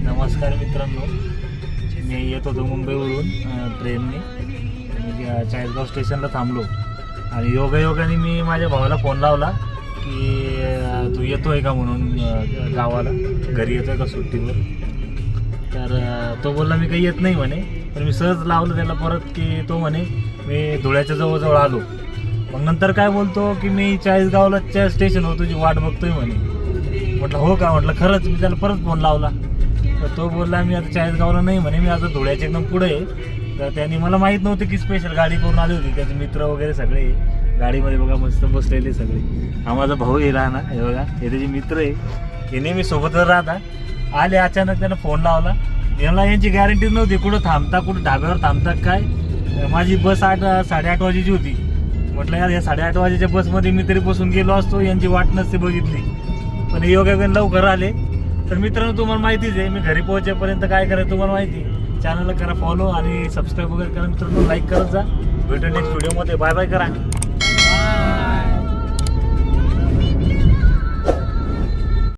नमस्कार मित्रांनो, मी येत होतो मुंबईवरून ट्रेनने. मी चाळीसगाव स्टेशनला थांबलो आणि योगायोगाने मी माझ्या भावाला फोन लावला की तू येतोय का म्हणून गावाला, घरी येतोय का सुट्टीवर. तर तो बोलला मी काही येत नाही म्हणे. पण मी सहज लावलं त्याला परत की तो म्हणे मी धुळ्याच्या जवळजवळ आलो. मग नंतर काय बोलतो की मी चाळीसगावलाच्या स्टेशनवर तुझी वाट बघतोय म्हणे. म्हटलं हो का, म्हटलं खरंच. मी त्याला परत फोन लावला तर तो बोलला मी आता चाळीसगावला नाही म्हणे, मी आता धुळ्याच्या एकदम पुढे आहे. तर त्यांनी मला माहीत नव्हतं की स्पेशल गाडी करून आली होती. त्याचे मित्र वगैरे सगळे गाडीमध्ये बघा मस्त बसलेले सगळे. हा माझा भाऊ आहे ना, हे बघा हे त्याचे मित्र आहे, हे नेहमी सोबतच राहता. आले अचानक, त्यानं फोन लावला. यांना यांची गॅरंटी नव्हती कुठं थांबता, कुठं ढाब्यावर थांबता काय. माझी बस 8-8:30 वाजेची होती. म्हटलं यार या 8:30 वाजेच्या बसमध्ये मी तरी बसून गेलो असतो, यांची वाट नसते बघितली. पण योगायोगाने लवकर आले. तर मित्रांनो तुम्हाला माहितीच आहे, मी घरी पोहोचेपर्यंत काय करायचं तुम्हाला माहिती आहे. चॅनलला करा फॉलो आणि सबस्क्राईब वगैरे करा मित्रांनो, लाईक करत जा. भेटू नेक्स्ट व्हिडिओमध्ये. बाय बाय करा.